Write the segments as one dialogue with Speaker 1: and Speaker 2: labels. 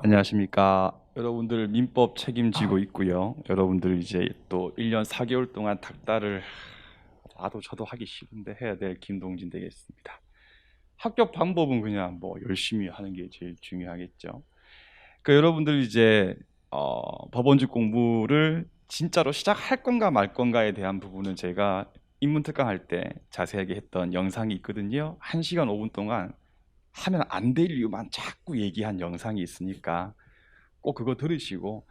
Speaker 1: 안녕하십니까. 여러분들 민법 책임지고 있고요. 여러분들 이제 또 1년 4개월 동안 닥달을 나도 저도 하기 싫은데 해야 될 김동진 되겠습니다. 합격 방법은 그냥 뭐 열심히 하는 게 제일 중요하겠죠. 여러분들 이제 법원직 공부를 진짜로 시작할 건가 말 건가에 대한 부분은 제가 인문특강 할 때 자세하게 했던 영상이 있거든요. 1시간 5분 동안 하면 안 될 이유만 자꾸 얘기한 영상이 있으니까 꼭 그거 들으시고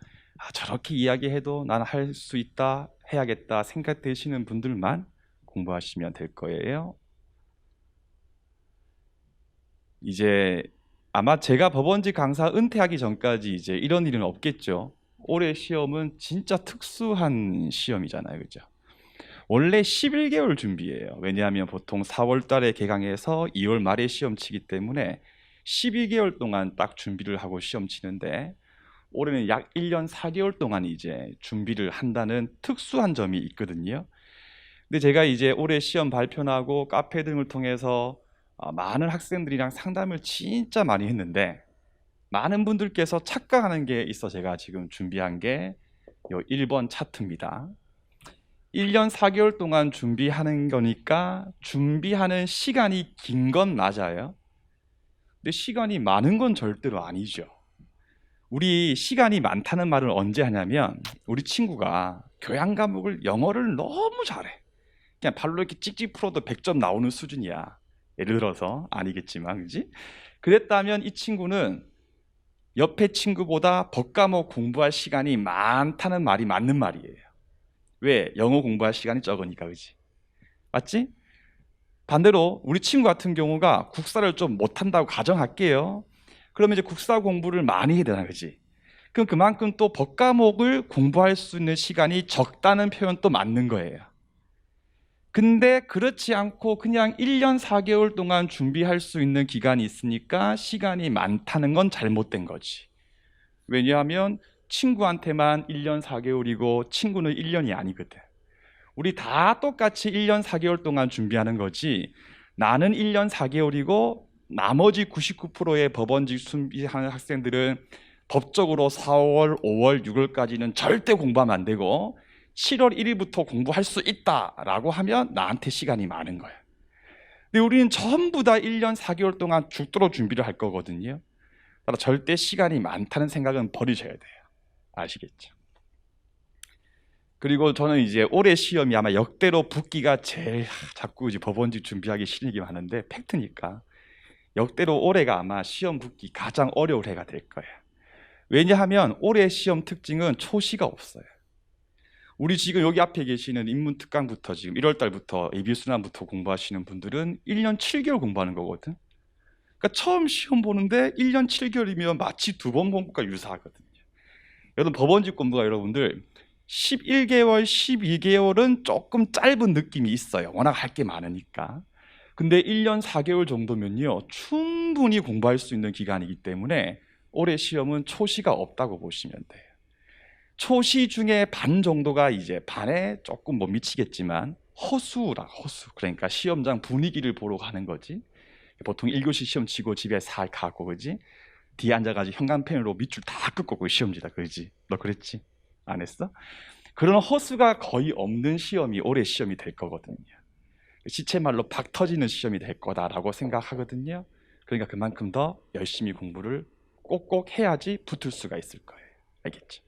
Speaker 1: 저렇게 이야기해도 나는 할 수 있다, 해야겠다 생각되시는 분들만 공부하시면 될 거예요. 이제 아마 제가 법원직 강사 은퇴하기 전까지 이제 이런 일은 없겠죠. 올해 시험은 진짜 특수한 시험이잖아요, 그죠? 원래 11개월 준비해요. 왜냐하면 보통 4월 달에 개강해서 2월 말에 시험 치기 때문에 12개월 동안 딱 준비를 하고 시험 치는데, 올해는 약 1년 4개월 동안 이제 준비를 한다는 특수한 점이 있거든요. 근데 제가 이제 올해 시험 발표하고 카페 등을 통해서 많은 학생들이랑 상담을 진짜 많이 했는데, 많은 분들께서 착각하는 게 있어 제가 지금 준비한 게 요 1번 차트입니다. 1년 4개월 동안 준비하는 거니까 준비하는 시간이 긴 건 맞아요. 근데 시간이 많은 건 절대로 아니죠. 우리 시간이 많다는 말을 언제 하냐면, 우리 친구가 교양 과목을 영어를 너무 잘해. 그냥 발로 이렇게 찍찍 풀어도 100점 나오는 수준이야. 예를 들어서, 아니겠지만, 그지? 그랬다면 이 친구는 옆에 친구보다 법 과목 공부할 시간이 많다는 말이 맞는 말이에요. 왜? 영어 공부할 시간이 적으니까, 그지? 맞지? 반대로 우리 친구 같은 경우가 국사를 좀 못한다고 가정할게요. 그러면 이제 국사 공부를 많이 해야 되나, 그지? 그럼 그만큼 또 법 과목을 공부할 수 있는 시간이 적다는 표현도 맞는 거예요. 근데 그렇지 않고 그냥 1년 4개월 동안 준비할 수 있는 기간이 있으니까 시간이 많다는 건 잘못된 거지. 왜냐하면 친구한테만 1년 4개월이고 친구는 1년이 아니거든. 우리 다 똑같이 1년 4개월 동안 준비하는 거지, 나는 1년 4개월이고 나머지 99%의 법원직 준비하는 학생들은 법적으로 4월, 5월, 6월까지는 절대 공부하면 안 되고 7월 1일부터 공부할 수 있다라고 하면 나한테 시간이 많은 거야. 근데 우리는 전부 다 1년 4개월 동안 죽도록 준비를 할 거거든요. 따라 절대 시간이 많다는 생각은 버리셔야 돼요. 아시겠죠? 그리고 저는 이제 올해 시험이 아마 역대로 붙기가 제일 자꾸 이제 법원직 준비하기 싫기만 하는데, 팩트니까 역대로 올해가 아마 시험 붙기 가장 어려울 해가 될 거예요. 왜냐하면 올해 시험 특징은 초시가 없어요. 우리 지금 여기 앞에 계시는 인문특강부터 지금 1월 달부터 예비순환부터 공부하시는 분들은 1년 7개월 공부하는 거거든. 그러니까 처음 시험 보는데 1년 7개월이면 마치 2번 본 것과 유사하거든요. 여러분 법원직 공부가 여러분들 11개월, 12개월은 조금 짧은 느낌이 있어요. 워낙 할 게 많으니까. 근데 1년 4개월 정도면요, 충분히 공부할 수 있는 기간이기 때문에 올해 시험은 초시가 없다고 보시면 돼요. 초시 중에 반 정도가 이제 반에 조금 못 미치겠지만 허수라, 허수. 그러니까 시험장 분위기를 보러 가는 거지. 보통 1교시 시험 치고 집에 살 가고, 그지? 뒤에 앉아가지고 형광펜으로 밑줄 다 긋고 그 시험지다, 그지? 너 그랬지? 안 했어? 그런 허수가 거의 없는 시험이 올해 시험이 될 거거든요. 시체말로 박 터지는 시험이 될 거다라고 생각하거든요. 그러니까 그만큼 더 열심히 공부를 꼭꼭 해야지 붙을 수가 있을 거예요. 알겠죠?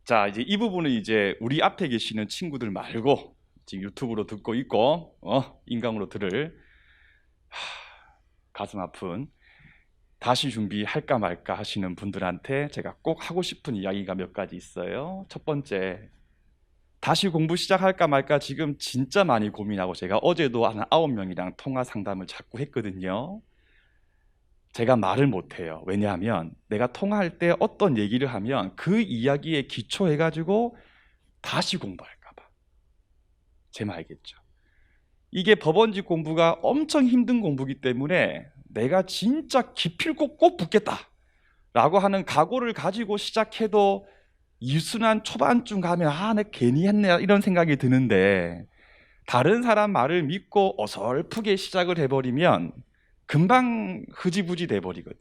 Speaker 1: 자, 이제 이 부분은 이제 우리 앞에 계시는 친구들 말고 지금 유튜브로 듣고 있고 인강으로 들을 가슴 아픈 다시 준비할까 말까 하시는 분들한테 제가 꼭 하고 싶은 이야기가 몇 가지 있어요. 첫 번째, 다시 공부 시작할까 말까 지금 진짜 많이 고민하고, 제가 어제도 한 9명이랑 통화 상담을 자꾸 했거든요. 제가 말을 못해요. 왜냐하면 내가 통화할 때 어떤 얘기를 하면 그 이야기에 기초해가지고 다시 공부할까 봐. 제 말 알겠죠? 이게 법원직 공부가 엄청 힘든 공부이기 때문에 내가 진짜 기필코 꼭 붙겠다 라고 하는 각오를 가지고 시작해도 이순환 초반쯤 가면 내 괜히 했네 이런 생각이 드는데, 다른 사람 말을 믿고 어설프게 시작을 해버리면 금방 흐지부지 돼버리거든.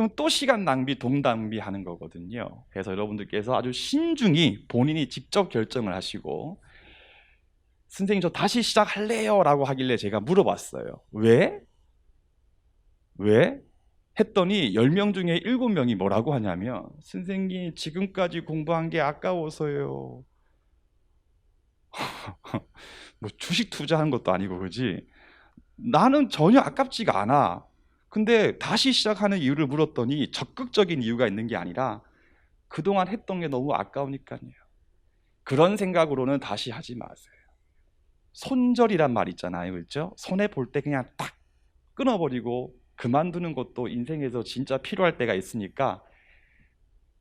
Speaker 1: 그럼 또 시간 낭비, 돈 낭비하는 거거든요. 그래서 여러분들께서 아주 신중히 본인이 직접 결정을 하시고, 선생님 저 다시 시작할래요 라고 하길래 제가 물어봤어요. 왜? 왜? 했더니 10명 중에 7명이 뭐라고 하냐면, 선생님 지금까지 공부한 게 아까워서요. 뭐 주식 투자한 것도 아니고 그지? 나는 전혀 아깝지가 않아. 근데 다시 시작하는 이유를 물었더니 적극적인 이유가 있는 게 아니라 그동안 했던 게 너무 아까우니까요. 그런 생각으로는 다시 하지 마세요. 손절이란 말 있잖아요. 그렇죠? 손해 볼 때 그냥 딱 끊어버리고 그만두는 것도 인생에서 진짜 필요할 때가 있으니까,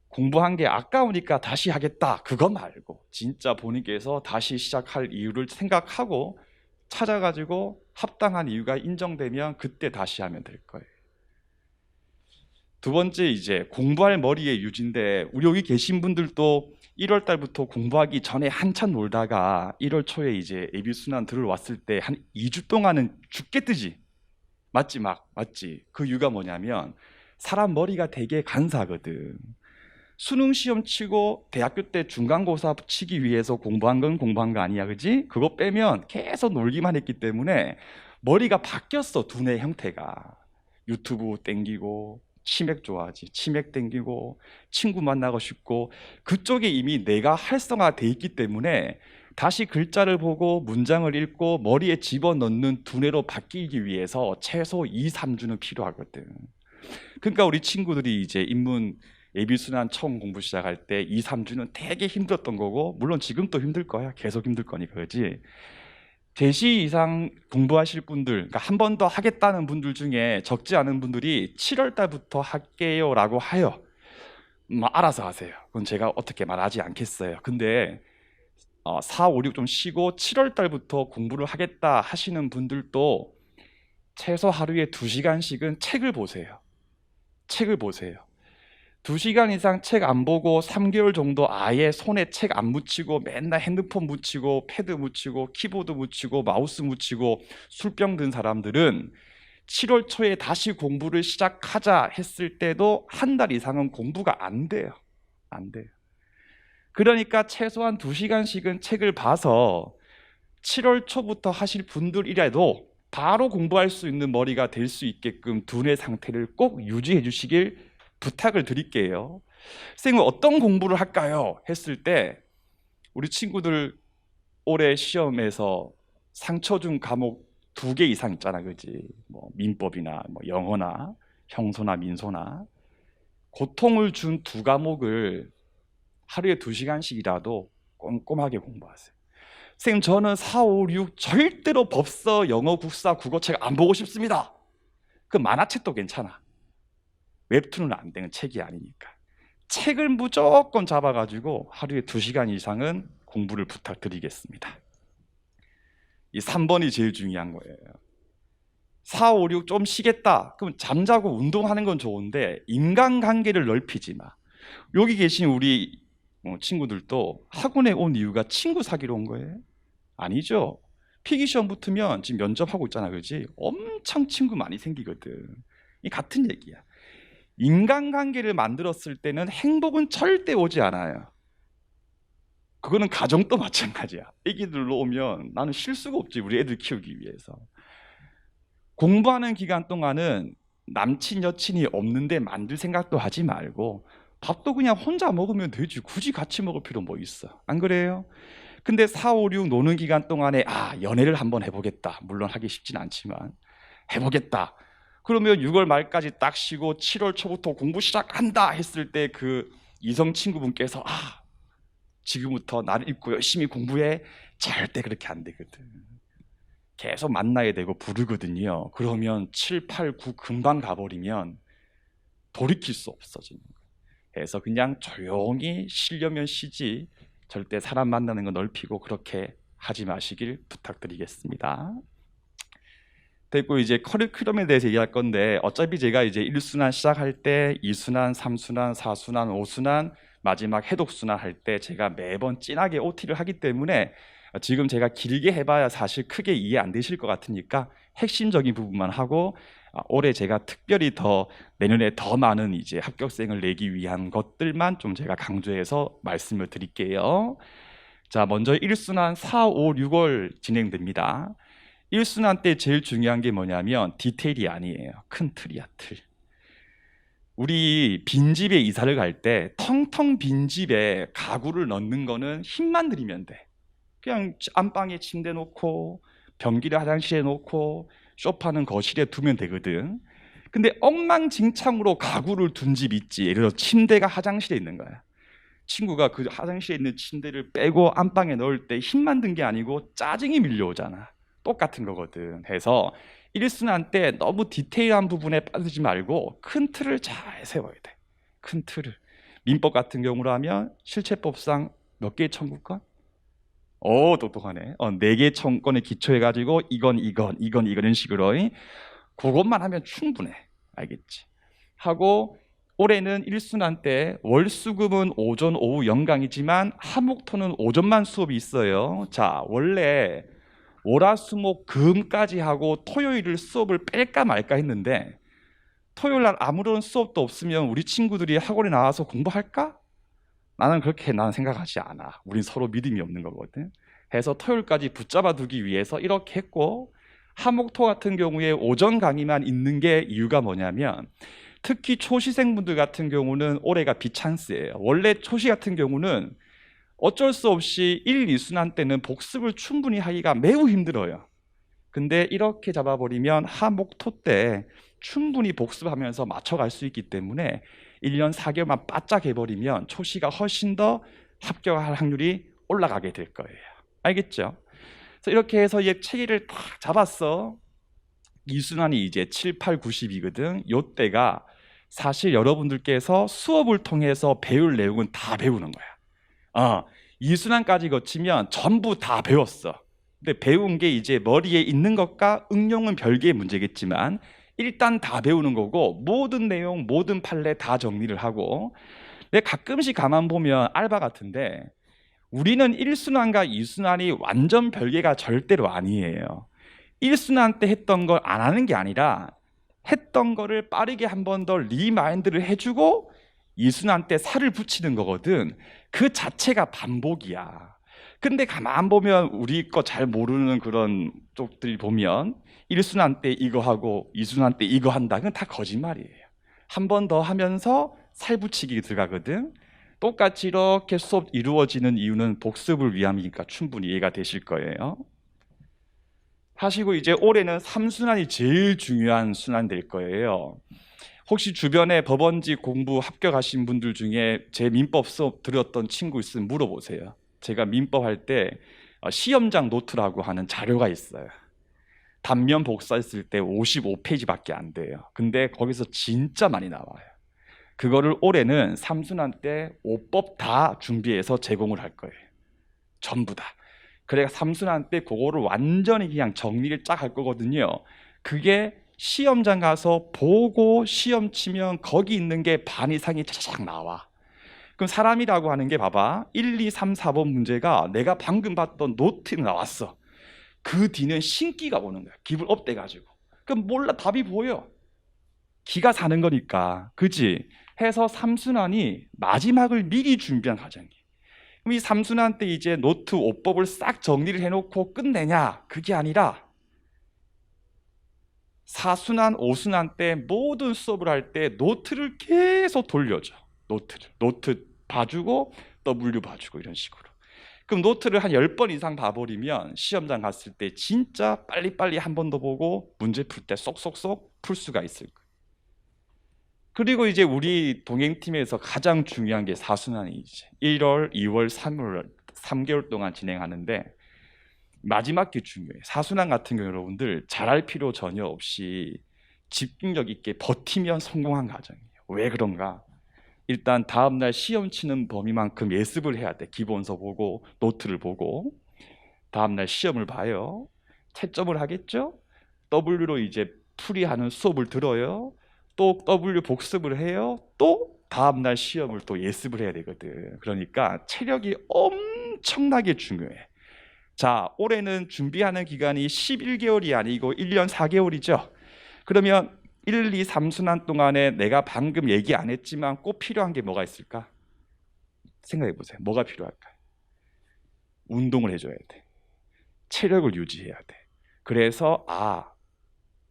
Speaker 1: 공부한 게 아까우니까 다시 하겠다 그거 말고 진짜 본인께서 다시 시작할 이유를 생각하고 찾아가지고 합당한 이유가 인정되면 그때 다시 하면 될 거예요. 두 번째, 이제 공부할 머리의 유지인데, 우리 여기 계신 분들도 1월 달부터 공부하기 전에 한참 놀다가 1월 초에 이제 예비순환 들어왔을 때 한 2주 동안은 죽겠듯이 맞지? 맞지? 그 이유가 뭐냐면 사람 머리가 되게 간사거든. 수능 시험 치고 대학교 때 중간고사 치기 위해서 공부한 건 공부한 거 아니야, 그지? 그거 빼면 계속 놀기만 했기 때문에 머리가 바뀌었어. 두뇌 형태가. 유튜브 땡기고, 치맥 좋아하지, 치맥 땡기고, 친구 만나고 싶고, 그쪽에 이미 뇌가 활성화돼 있기 때문에 다시 글자를 보고 문장을 읽고 머리에 집어넣는 두뇌로 바뀌기 위해서 최소 2, 3주는 필요하거든. 그러니까 우리 친구들이 이제 인문 예비순환 처음 공부 시작할 때 2, 3주는 되게 힘들었던 거고, 물론 지금도 힘들 거야. 계속 힘들 거니까, 그렇지? 대시 이상 공부하실 분들, 그러니까 한 번 더 하겠다는 분들 중에 적지 않은 분들이 7월 달부터 할게요 라고 하여 알아서 하세요. 그건 제가 어떻게 말하지 않겠어요. 근데 4, 5, 6 좀 쉬고 7월 달부터 공부를 하겠다 하시는 분들도 최소 하루에 2시간씩은 책을 보세요. 책을 보세요. 2시간 이상 책 안 보고 3개월 정도 아예 손에 책 안 묻히고 맨날 핸드폰 묻히고 패드 묻히고 키보드 묻히고 마우스 묻히고 술병 든 사람들은 7월 초에 다시 공부를 시작하자 했을 때도 한 달 이상은 공부가 안 돼요. 안 돼요. 그러니까 최소한 2시간씩은 책을 봐서 7월 초부터 하실 분들이라도 바로 공부할 수 있는 머리가 될 수 있게끔 두뇌 상태를 꼭 유지해 주시길 부탁을 드릴게요. 선생님 어떤 공부를 할까요? 했을 때 우리 친구들 올해 시험에서 상처 준 과목 2개 이상 있잖아, 그지? 뭐 민법이나 뭐 영어나 형소나 민소나 고통을 준 2과목을 하루에 2시간씩이라도 꼼꼼하게 공부하세요. 선생님 저는 4, 5, 6 절대로 법서, 영어, 국사, 국어책 안 보고 싶습니다. 그 만화책도 괜찮아. 웹툰은 안 되는 책이 아니니까. 책을 무조건 잡아가지고 하루에 2시간 이상은 공부를 부탁드리겠습니다. 이 3번이 제일 중요한 거예요. 4, 5, 6 좀 쉬겠다. 그럼 잠자고 운동하는 건 좋은데 인간관계를 넓히지 마. 여기 계신 우리 친구들도 학원에 온 이유가 친구 사귀러 온 거예요? 아니죠. 필기시험 붙으면 지금 면접하고 있잖아, 그렇지? 엄청 친구 많이 생기거든. 이 같은 얘기야. 인간관계를 만들었을 때는 행복은 절대 오지 않아요. 그거는 가정도 마찬가지야. 애기들로 오면 나는 쉴 수가 없지, 우리 애들 키우기 위해서. 공부하는 기간 동안은 남친 여친이 없는데 만들 생각도 하지 말고 밥도 그냥 혼자 먹으면 되지, 굳이 같이 먹을 필요 뭐 있어, 안 그래요? 근데 4, 5, 6 노는 기간 동안에 연애를 한번 해보겠다, 물론 하기 쉽진 않지만 해보겠다, 그러면 6월 말까지 딱 쉬고 7월 초부터 공부 시작한다 했을 때 그 이성 친구분께서 지금부터 나를 잊고 열심히 공부해, 절대 그렇게 안 되거든. 계속 만나야 되고 부르거든요. 그러면 7, 8, 9 금방 가버리면 돌이킬 수 없어지는 거예요. 그래서 그냥 조용히 쉬려면 쉬지 절대 사람 만나는 거 넓히고 그렇게 하지 마시길 부탁드리겠습니다. 됐고, 이제 커리큘럼에 대해서 얘기할 건데, 어차피 제가 이제 1순환 시작할 때 2순환, 3순환, 4순환, 5순환, 마지막 해독순환 할 때 제가 매번 진하게 OT를 하기 때문에 지금 제가 길게 해봐야 사실 크게 이해 안 되실 것 같으니까 핵심적인 부분만 하고 올해 제가 특별히 더 내년에 더 많은 이제 합격생을 내기 위한 것들만 좀 제가 강조해서 말씀을 드릴게요. 자, 먼저 1순환 4, 5, 6월 진행됩니다. 1순환 때 제일 중요한 게 뭐냐면 디테일이 아니에요. 큰 틀이야, 틀. 우리 빈집에 이사를 갈 때 텅텅 빈집에 가구를 넣는 거는 힘만 들이면 돼. 그냥 안방에 침대 놓고 변기를 화장실에 놓고 소파는 거실에 두면 되거든. 근데 엉망진창으로 가구를 둔 집 있지. 예를 들어 침대가 화장실에 있는 거야. 친구가 그 화장실에 있는 침대를 빼고 안방에 넣을 때 힘만 든 게 아니고 짜증이 밀려오잖아. 똑같은 거거든. 해서 1순환 때 너무 디테일한 부분에 빠지지 말고 큰 틀을 잘 세워야 돼. 큰 틀을. 민법 같은 경우로 하면 실체법상 몇 개의 청구권? 오, 똑똑하네. 4개 청구권에 기초해가지고 이건 이런 식으로 그것만 하면 충분해. 알겠지? 하고 올해는 1순환 때 월수금은 오전 오후 연강이지만 화목토는 오전만 수업이 있어요. 자, 원래 월화수목 금까지 하고 토요일을 수업을 뺄까 말까 했는데 토요일 날 아무런 수업도 없으면 우리 친구들이 학원에 나와서 공부할까? 나는 그렇게 생각하지 않아. 우린 서로 믿음이 없는 거거든. 해서 토요일까지 붙잡아 두기 위해서 이렇게 했고, 화목토 같은 경우에 오전 강의만 있는 게 이유가 뭐냐면 특히 초시생분들 같은 경우는 올해가 비찬스예요. 원래 초시 같은 경우는 어쩔 수 없이 1, 2순환 때는 복습을 충분히 하기가 매우 힘들어요. 근데 이렇게 잡아버리면 화목토 때 충분히 복습하면서 맞춰갈 수 있기 때문에 1년 4개월만 바짝 해버리면 초시가 훨씬 더 합격할 확률이 올라가게 될 거예요. 알겠죠? 그래서 이렇게 해서 얘 체계를 딱 잡았어. 2순환이 이제 7, 8, 90이거든. 요때가 사실 여러분들께서 수업을 통해서 배울 내용은 다 배우는 거야. 2순환까지 거치면 전부 다 배웠어. 근데 배운 게 이제 머리에 있는 것과 응용은 별개의 문제겠지만 일단 다 배우는 거고 모든 내용, 모든 판례 다 정리를 하고 내가 가끔씩 가만 보면 알바 같은데 우리는 1순환과 2순환이 완전 별개가 절대로 아니에요. 1순환 때 했던 걸 안 하는 게 아니라 했던 거를 빠르게 한 번 더 리마인드를 해주고 2순환 때 살을 붙이는 거거든. 그 자체가 반복이야. 근데 가만 보면 우리 거 잘 모르는 그런 쪽들이 보면 1순환 때 이거 하고 2순환 때 이거 한다. 그건 다 거짓말이에요. 한 번 더 하면서 살 붙이기 들어가거든. 똑같이 이렇게 수업 이루어지는 이유는 복습을 위함이니까 충분히 이해가 되실 거예요. 하시고 이제 올해는 3순환이 제일 중요한 순환 될 거예요. 혹시 주변에 법원직 공부 합격하신 분들 중에 제 민법 수업 들었던 친구 있으면 물어보세요. 제가 민법 할 때 시험장 노트라고 하는 자료가 있어요. 단면 복사했을 때 55페이지밖에 안 돼요. 근데 거기서 진짜 많이 나와요. 그거를 올해는 3순환 때 5법 다 준비해서 제공을 할 거예요. 전부 다. 그래야 3순환 때 그거를 완전히 그냥 정리를 쫙 할 거거든요. 그게 시험장 가서 보고 시험 치면 거기 있는 게 반 이상이 차차작 나와. 그럼 사람이라고 하는 게 봐봐. 1, 2, 3, 4번 문제가 내가 방금 봤던 노트에 나왔어. 그 뒤는 신기가 오는 거야. 기분 업돼가지고. 그럼 몰라, 답이 보여. 기가 사는 거니까. 그지? 해서 3순환이 마지막을 미리 준비한 과정이에요. 그럼 이 3순환 때 이제 노트 5법을 싹 정리를 해놓고 끝내냐? 그게 아니라 4순환, 5순환 때 모든 수업을 할 때 노트를 계속 돌려줘. 노트 봐주고 W 봐주고 이런 식으로. 그럼 노트를 한 10번 이상 봐버리면 시험장 갔을 때 진짜 빨리빨리 한 번 더 보고 문제 풀 때 쏙쏙쏙 풀 수가 있을 거예요. 그리고 이제 우리 동행팀에서 가장 중요한 게 4순환이지. 1월, 2월, 3월 3개월 동안 진행하는데 마지막 게 중요해요. 4순환 같은 경우 여러분들 잘할 필요 전혀 없이 집중력 있게 버티면 성공한 과정이에요. 왜 그런가? 일단 다음날 시험 치는 범위만큼 예습을 해야 돼. 기본서 보고 노트를 보고 다음날 시험을 봐요. 채점을 하겠죠? W로 이제 풀이하는 수업을 들어요. 또 W 복습을 해요. 또 다음날 시험을 또 예습을 해야 되거든. 그러니까 체력이 엄청나게 중요해. 자, 올해는 준비하는 기간이 11개월이 아니고 1년 4개월이죠. 그러면 1, 2, 3순환 동안에 내가 방금 얘기 안 했지만 꼭 필요한 게 뭐가 있을까? 생각해 보세요. 뭐가 필요할까? 운동을 해줘야 돼. 체력을 유지해야 돼. 그래서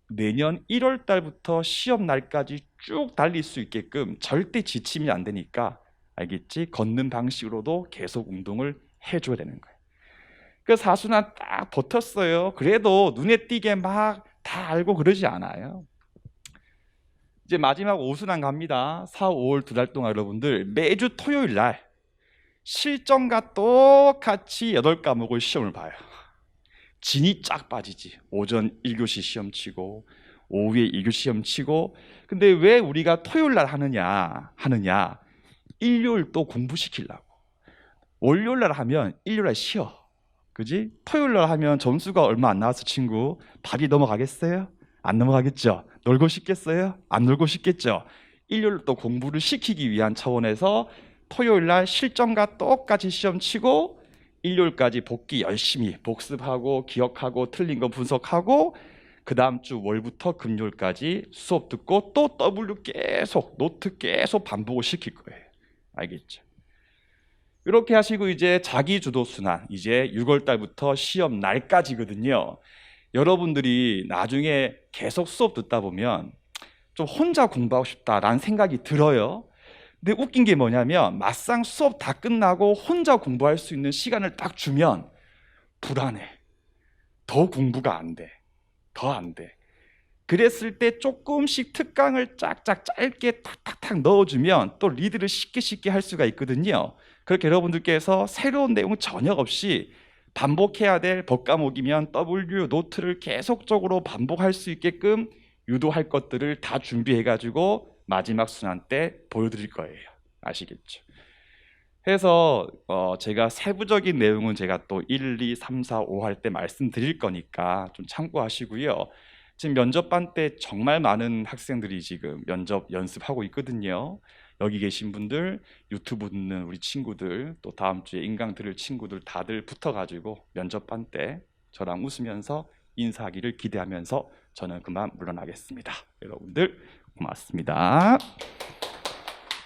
Speaker 1: 내년 1월 달부터 시험 날까지 쭉 달릴 수 있게끔 절대 지치면 안 되니까, 알겠지? 걷는 방식으로도 계속 운동을 해줘야 되는 거예요. 그 4순환 딱 버텼어요. 그래도 눈에 띄게 막 다 알고 그러지 않아요. 이제 마지막 5순환 갑니다. 4, 5월 2달 동안 여러분들 매주 토요일 날 실전과 똑같이 8과목을 시험을 봐요. 진이 쫙 빠지지. 오전 1교시 시험 치고 오후에 2교시 시험 치고. 근데 왜 우리가 토요일 날 하느냐? 일요일 또 공부시키려고. 월요일 날 하면 일요일 날 쉬어. 그지? 토요일 날 하면 점수가 얼마 안 나와서 친구 밥이 넘어가겠어요? 안 넘어가겠죠? 놀고 싶겠어요? 안 놀고 싶겠죠? 일요일 또 공부를 시키기 위한 차원에서 토요일 날 실전과 똑같이 시험 치고 일요일까지 복기 열심히 복습하고 기억하고 틀린 거 분석하고 그 다음 주 월부터 금요일까지 수업 듣고 또 W 계속 노트 계속 반복을 시킬 거예요. 알겠죠? 이렇게 하시고 이제 자기주도 순환, 이제 6월 달부터 시험 날까지거든요. 여러분들이 나중에 계속 수업 듣다 보면 좀 혼자 공부하고 싶다라는 생각이 들어요. 근데 웃긴 게 뭐냐면 막상 수업 다 끝나고 혼자 공부할 수 있는 시간을 딱 주면 불안해. 더 공부가 안 돼. 더 안 돼. 그랬을 때 조금씩 특강을 쫙쫙 짧게 탁탁탁 넣어주면 또 리드를 쉽게 할 수가 있거든요. 그렇게 여러분들께서 새로운 내용 전혀 없이 반복해야 될 법과목이면 W 노트를 계속적으로 반복할 수 있게끔 유도할 것들을 다 준비해가지고 마지막 순환 때 보여드릴 거예요. 아시겠죠? 해서 제가 세부적인 내용은 제가 또 1, 2, 3, 4, 5 할 때 말씀드릴 거니까 좀 참고하시고요. 지금 면접반 때 정말 많은 학생들이 지금 면접 연습하고 있거든요. 여기 계신 분들, 유튜브 듣는 우리 친구들, 또 다음 주에 인강 들을 친구들 다들 붙어가지고 면접반 때 저랑 웃으면서 인사하기를 기대하면서 저는 그만 물러나겠습니다. 여러분들 고맙습니다.